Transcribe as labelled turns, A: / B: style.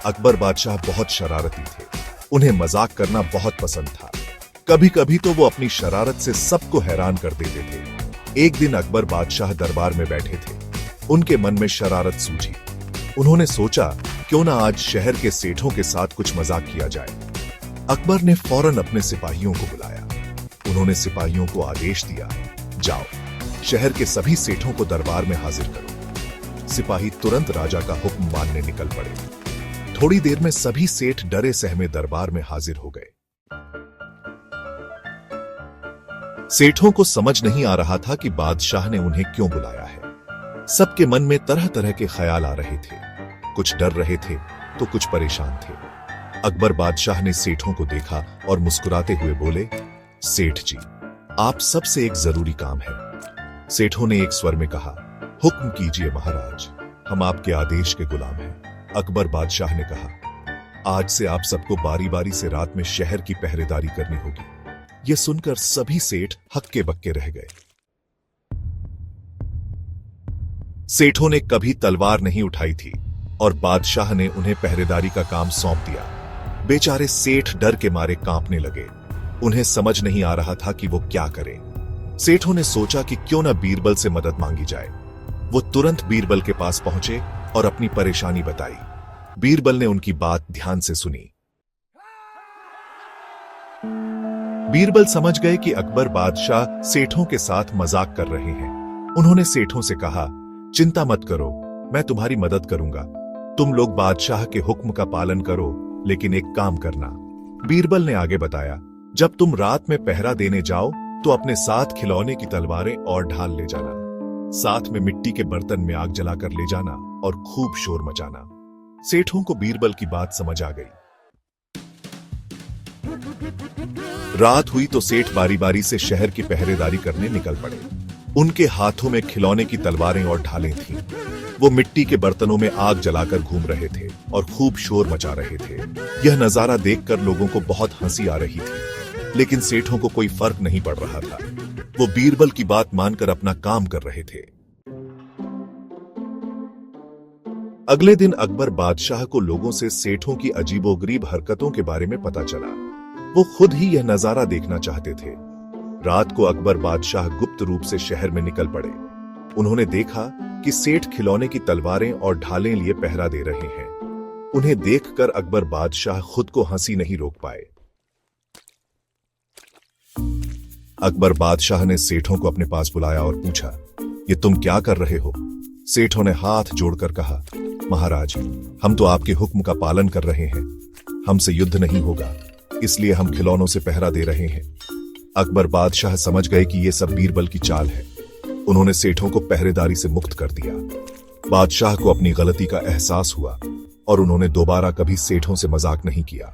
A: अकबर बादशाह बहुत शरारती थे। उन्हें मजाक करना बहुत पसंद था। कभी कभी तो वो अपनी शरारत से सबको हैरान कर देते थे। एक दिन अकबर बादशाह दरबार में बैठे थे। उनके मन में शरारत सूझी। उन्होंने सोचा क्यों ना आज शहर के सेठों के साथ कुछ मजाक किया जाए। अकबर ने फौरन अपने सिपाहियों को बुलाया। उन्होंने सिपाहियों को आदेश दिया, जाओ शहर के सभी सेठों को दरबार में हाजिर करो। सिपाही तुरंत राजा का हुक्म मानने निकल पड़े। थोड़ी देर में सभी सेठ डरे सहमे दरबार में हाजिर हो गए। सेठों को समझ नहीं आ रहा था कि बादशाह ने उन्हें क्यों बुलाया है। सबके मन में तरह तरह के ख्याल आ रहे थे। कुछ डर रहे थे तो कुछ परेशान थे। अकबर बादशाह ने सेठों को देखा और मुस्कुराते हुए बोले, सेठ जी, आप सबसे एक जरूरी काम है। सेठों ने एक स्वर में कहा, हुक्म कीजिए महाराज, हम आपके आदेश के गुलाम हैं। अकबर बादशाह ने कहा, आज से आप सबको बारी बारी से रात में शहर की पहरेदारी करनी होगी। यह सुनकर सभी सेठ हक्के बक्के रह गए। सेठों ने कभी तलवार नहीं उठाई थी और बादशाह ने उन्हें पहरेदारी का काम सौंप दिया। बेचारे सेठ डर के मारे कांपने लगे। उन्हें समझ नहीं आ रहा था कि वो क्या करें। सेठों ने सोचा कि क्यों न बीरबल से मदद मांगी जाए। वो तुरंत बीरबल के पास पहुंचे और अपनी परेशानी बताई। बीरबल ने उनकी बात ध्यान से सुनी। बीरबल समझ गए कि अकबर बादशाह सेठों के साथ मजाक कर रहे हैं। उन्होंने सेठों से कहा, चिंता मत करो, मैं तुम्हारी मदद करूंगा। तुम लोग बादशाह के हुक्म का पालन करो, लेकिन एक काम करना। बीरबल ने आगे बताया, जब तुम रात में पहरा देने जाओ तो अपने साथ खिलौने की तलवारें और ढाल ले जाना। साथ में मिट्टी के बर्तन में आग जलाकर ले जाना और खूब शोर मचाना। सेठों को बीरबल की बात समझ आ गई। रात हुई तो सेठ बारी बारी से शहर की पहरेदारी करने निकल पड़े। उनके हाथों में खिलौने की तलवारें और ढालें थीं। वो मिट्टी के बर्तनों में आग जलाकर घूम रहे थे और खूब शोर मचा रहे थे। यह नजारा देखकर लोगों को बहुत हंसी आ रही थी, लेकिन सेठों को कोई फर्क नहीं पड़ रहा था। वो बीरबल की बात मानकर अपना काम कर रहे थे। अगले दिन अकबर बादशाह को लोगों से सेठों की अजीबोगरीब हरकतों के बारे में पता चला। वो खुद ही यह नजारा देखना चाहते थे। रात को अकबर बादशाह गुप्त रूप से शहर में निकल पड़े। उन्होंने देखा कि सेठ खिलौने की तलवारें और ढालें लिए पहरा दे रहे हैं। उन्हें देखकर अकबर बादशाह खुद को हंसी नहीं रोक पाए। अकबर बादशाह ने सेठों को अपने पास बुलाया और पूछा, ये तुम क्या कर रहे हो? सेठों ने हाथ जोड़कर कहा, महाराज, हम तो आपके हुक्म का पालन कर रहे हैं। हमसे युद्ध नहीं होगा, इसलिए हम खिलौनों से पहरा दे रहे हैं। अकबर बादशाह समझ गए कि यह सब बीरबल की चाल है। उन्होंने सेठों को पहरेदारी से मुक्त कर दिया। बादशाह को अपनी गलती का एहसास हुआ और उन्होंने दोबारा कभी सेठों से मजाक नहीं किया।